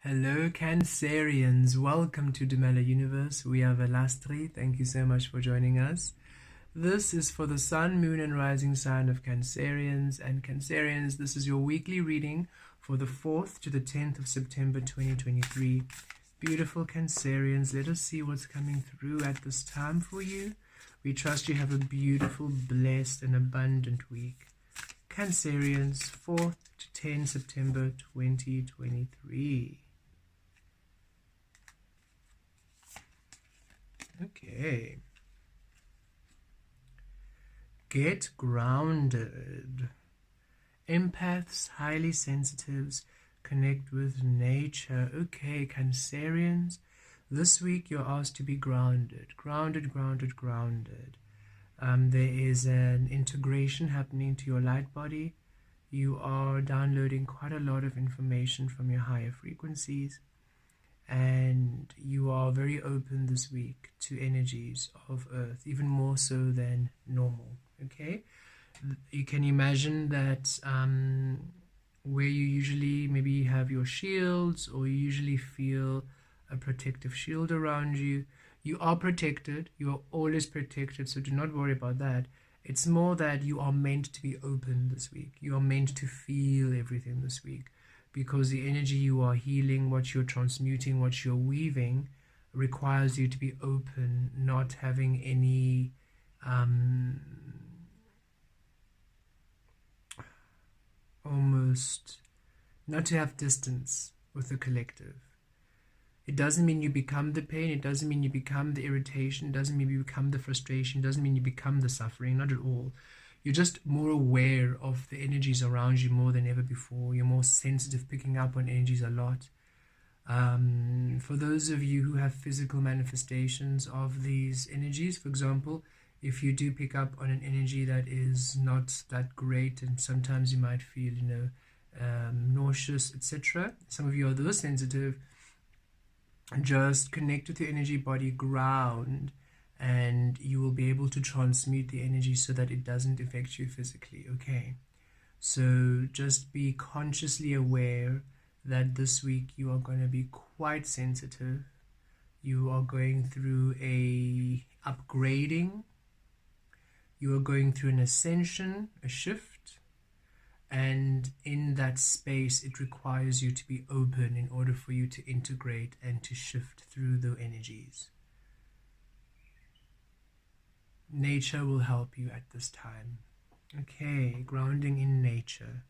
Hello Cancerians, welcome to Dumela Universe. We are Velastri, thank you so much for joining us. This is for the Sun, Moon and Rising sign of Cancerians. And Cancerians, this is your weekly reading for the 4th to the 10th of September 2023. Beautiful Cancerians, let us see what's coming through at this time for you. We trust you have a beautiful, blessed and abundant week. Cancerians, 4th to 10 September 2023. Okay. Get grounded. Empaths, highly sensitives, connect with nature. Okay, Cancerians, this week you're asked to be grounded. Grounded. There is an integration happening to your light body. You are downloading quite a lot of information from your higher frequencies. And you are very open this week to energies of Earth, even more so than normal. Okay, you can imagine that where you usually maybe have your shields, or you usually feel a protective shield around you, you are protected. You are always protected, so do not worry about that. It's more that you are meant to be open this week. You are meant to feel everything this week, because the energy you are healing, what you're transmuting, what you're weaving, requires you to be open, not having any almost not to have distance with the collective. It doesn't mean you become the pain, it doesn't mean you become the irritation, it doesn't mean you become the frustration, it doesn't mean you become the suffering, not at all. You're just more aware of the energies around you more than ever before. You're more sensitive, picking up on energies a lot. For those of you who have physical manifestations of these energies, for example, if you do pick up on an energy that is not that great, and sometimes you might feel, nauseous, etc. Some of you are those sensitive. Just connect with your energy body, ground, and you will be able to transmute the energy so that it doesn't affect you physically. Okay, so just be consciously aware that this week you are going to be quite sensitive. You are going through a upgrading, you are going through an ascension, a shift, and in that space it requires you to be open in order for you to integrate and to shift through the energies. Nature will help you at this time. Okay, grounding in nature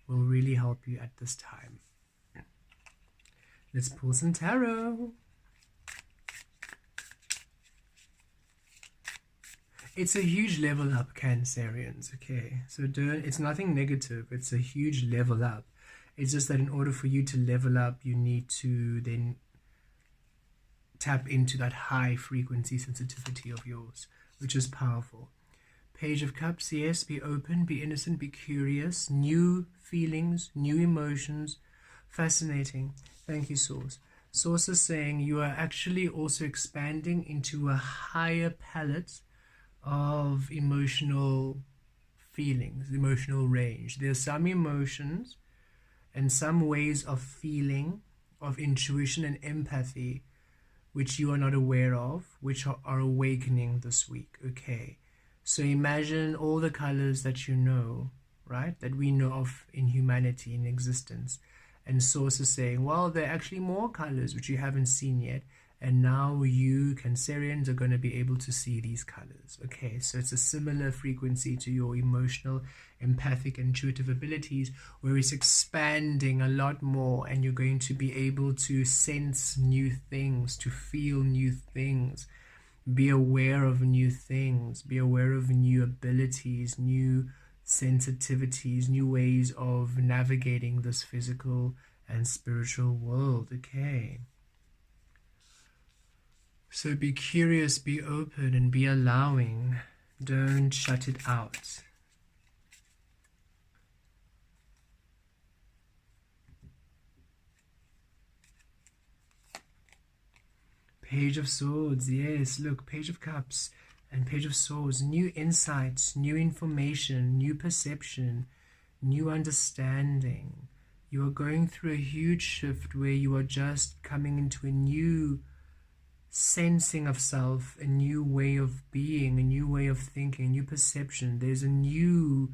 will really help you at this time. Let's pull some tarot. It's a huge level up, Cancerians. Okay, so it's nothing negative. It's a huge level up. It's just that in order for you to level up, you need to then tap into that high frequency sensitivity of yours, which is powerful. Page of Cups, yes, be open, be innocent, be curious, new feelings, new emotions, fascinating. Thank you, Source. Source is saying you are actually also expanding into a higher palette of emotional feelings, emotional range. There's some emotions and some ways of feeling, of intuition and empathy, which you are not aware of, which are awakening this week. Okay, so imagine all the colors that you know, right, that we know of in humanity, in existence. And Source is saying, well, there are actually more colors which you haven't seen yet, and now you, Cancerians, are going to be able to see these colors. Okay, so it's a similar frequency to your emotional, empathic, intuitive abilities, where it's expanding a lot more, and you're going to be able to sense new things, to feel new things, be aware of new things, be aware of new abilities, new sensitivities, new ways of navigating this physical and spiritual world. Okay, so be curious, be open, and be allowing. Don't shut it out. Page of Swords, yes, look, Page of Cups and Page of Swords. New insights, new information, new perception, new understanding. You are going through a huge shift where you are just coming into a new sensing of self, a new way of being, a new way of thinking, a new perception. There's a new,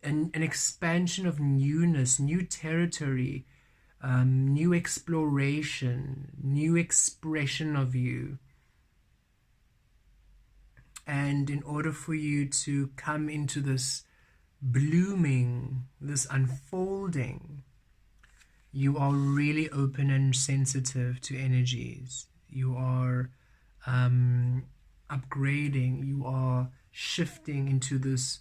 an expansion of newness, new territory, new exploration, new expression of you. And in order for you to come into this blooming, this unfolding, you are really open and sensitive to energies. You are upgrading, you are shifting into this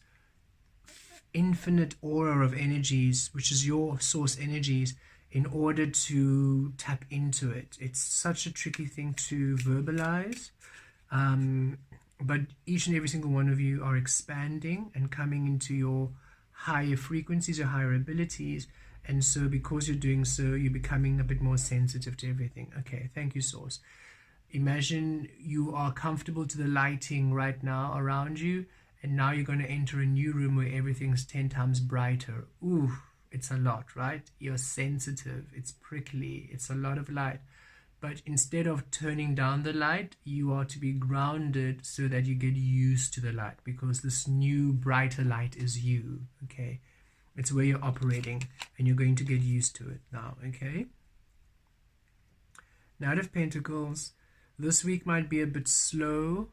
infinite aura of energies, which is your source energies, in order to tap into it. It's such a tricky thing to verbalize, but each and every single one of you are expanding and coming into your higher frequencies, your higher abilities, and so because you're doing so, you're becoming a bit more sensitive to everything. Okay, thank you, Source. Imagine you are comfortable to the lighting right now around you, and now you're going to enter a new room where everything's 10 times brighter. Ooh, it's a lot, right? You're sensitive, it's prickly, it's a lot of light. But instead of turning down the light, you are to be grounded so that you get used to the light, because this new brighter light is you, okay? It's where you're operating, and you're going to get used to it now, okay? Knight of Pentacles. This week might be a bit slow,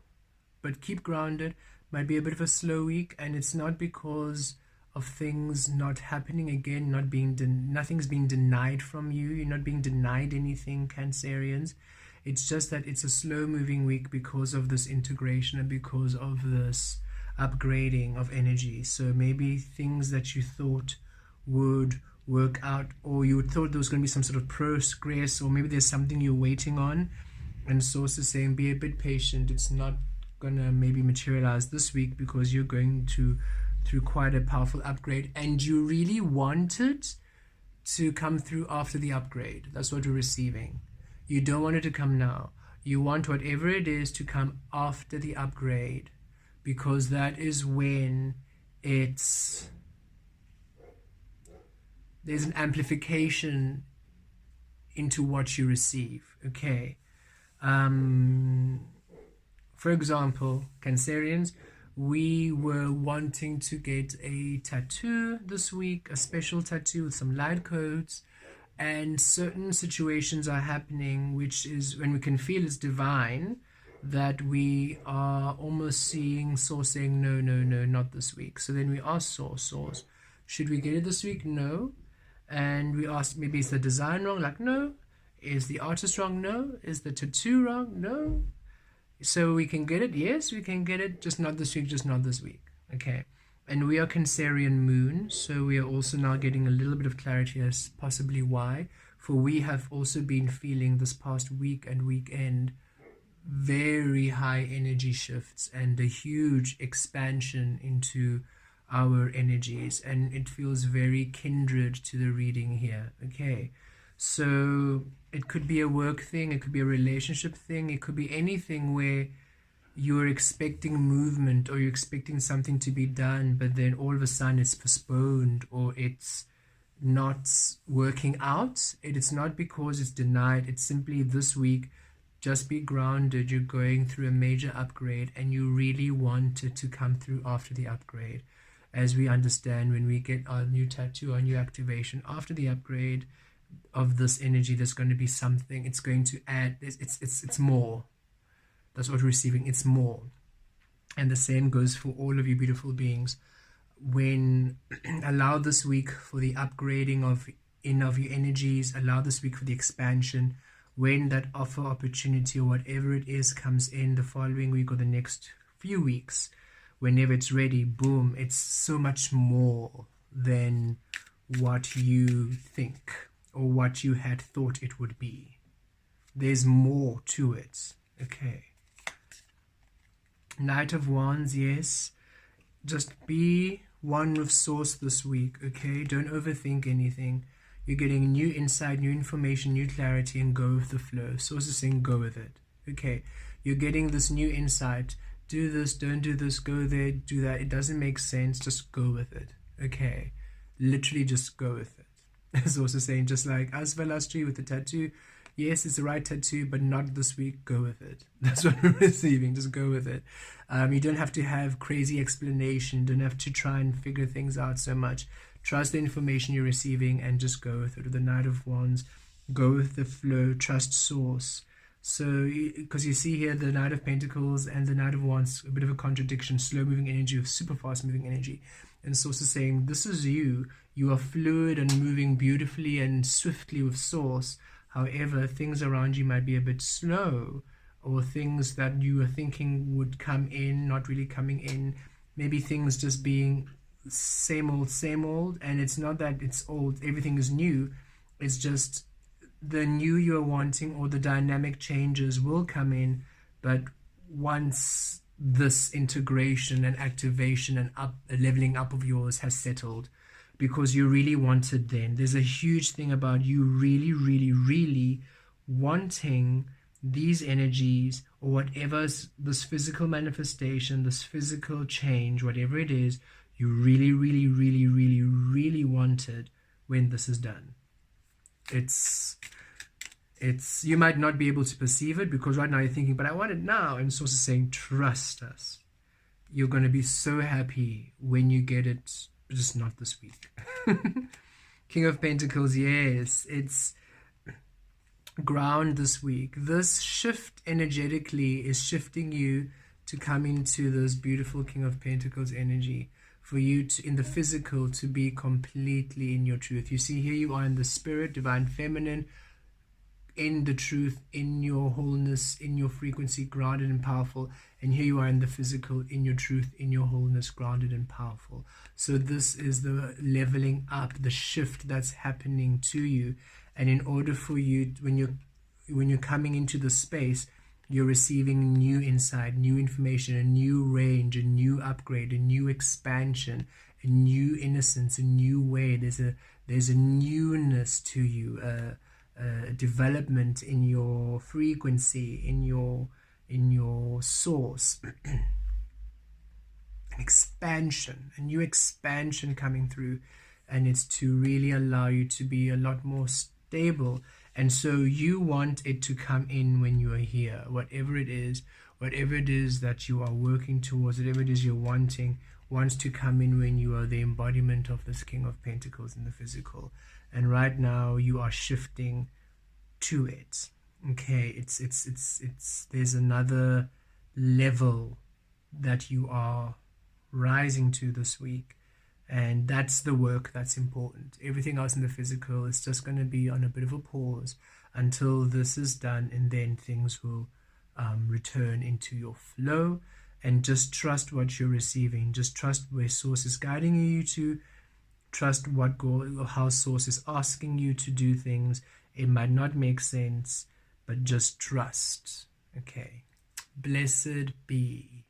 but keep grounded. Might be a bit of a slow week, and it's not because of things not happening again, nothing's being denied from you. You're not being denied anything, Cancerians. It's just that it's a slow moving week because of this integration and because of this upgrading of energy. So maybe things that you thought would work out, or you thought there was going to be some sort of progress, or maybe there's something you're waiting on, and Source is saying be a bit patient. It's not going to maybe materialize this week because you're going through quite a powerful upgrade, and you really want it to come through after the upgrade. That's what you're receiving. You don't want it to come now. You want whatever it is to come after the upgrade, because that is when there's an amplification into what you receive, okay? For example, Cancerians, we were wanting to get a tattoo this week, a special tattoo with some light codes, and certain situations are happening, which is when we can feel it's divine, that we are almost seeing Source saying, no, no, no, not this week. So then we ask Source, should we get it this week? No. And we ask, maybe is the design wrong? Like, no. Is the artist wrong? No. Is the tattoo wrong? No. So we can get it? Yes, we can get it, just not this week, just not this week. Okay. And we are Cancerian moon, so we are also now getting a little bit of clarity as possibly why. For we have also been feeling this past week and weekend very high energy shifts and a huge expansion into our energies, and it feels very kindred to the reading here. Okay, so it could be a work thing, it could be a relationship thing, it could be anything where you're expecting movement or you're expecting something to be done, but then all of a sudden it's postponed or it's not working out. It's not because it's denied, it's simply this week. Just be grounded. You're going through a major upgrade and you really want it to come through after the upgrade. As we understand, when we get our new tattoo, our new activation after the upgrade of this energy, there's going to be something. It's going to add. It's more. That's what we're receiving. It's more. And the same goes for all of you beautiful beings. When allow this week for the upgrading of your energies. Allow this week for the expansion. When that offer, opportunity, or whatever it is comes in the following week or the next few weeks, whenever it's ready, boom, it's so much more than what you think or what you had thought it would be. There's more to it. Okay. Knight of Wands, yes. Just be one with Source this week, okay? Don't overthink anything. You're getting new insight, new information, new clarity, and go with the flow. Source is saying go with it. Okay, you're getting this new insight. Do this, don't do this, go there, do that. It doesn't make sense. Just go with it. Okay, literally just go with it. It's also saying, just like us Velastri with the tattoo, yes, it's the right tattoo, but not this week. Go with it. That's what we're receiving. Just go with it. You don't have to have crazy explanation. Don't have to try and figure things out so much. Trust the information you're receiving and just go with it. With the Knight of Wands, go with the flow. Trust source. So, because you see here the Knight of Pentacles and the Knight of Wands, a bit of a contradiction, slow moving energy with super fast moving energy. And source is saying, this is you. You are fluid and moving beautifully and swiftly with source. However, things around you might be a bit slow, or things that you were thinking would come in, not really coming in. Maybe things just being same old, and it's not that it's old, everything is new. It's just the new you're wanting, or the dynamic changes will come in, but once this integration and activation and leveling up of yours has settled, because you really wanted, then there's a huge thing about you really wanting these energies, or whatever this physical manifestation, this physical change, whatever it is, you really wanted when this is done. It's you might not be able to perceive it, because right now you're thinking, but I want it now. And Source is saying, trust us. You're going to be so happy when you get it, just not this week. King of Pentacles, yes, it's ground this week. This shift energetically is shifting you to come into this beautiful King of Pentacles energy, for you to, in the physical, to be completely in your truth. You see, here you are in the spirit, divine feminine, in the truth, in your wholeness, in your frequency, grounded and powerful. And here you are in the physical, in your truth, in your wholeness, grounded and powerful. So this is the leveling up, the shift that's happening to you. And in order for you, when you're coming into the space, you're receiving new insight, new information, a new range, a new upgrade, a new expansion, a new innocence, a new way. There's a newness to you, development in your frequency, in your source, an expansion, a new expansion coming through, and it's to really allow you to be a lot more stable. And so you want it to come in when you are here, whatever it is that you are working towards, whatever it is you're wanting, wants to come in when you are the embodiment of this King of Pentacles in the physical. And right now you are shifting to it. Okay, it's there's another level that you are rising to this week, and that's the work that's important. Everything else in the physical is just going to be on a bit of a pause until this is done, and then things will return into your flow. And just trust what you're receiving. Just trust where Source is guiding you to. Trust what how Source is asking you to do things. It might not make sense, but just trust. Okay. Blessed be.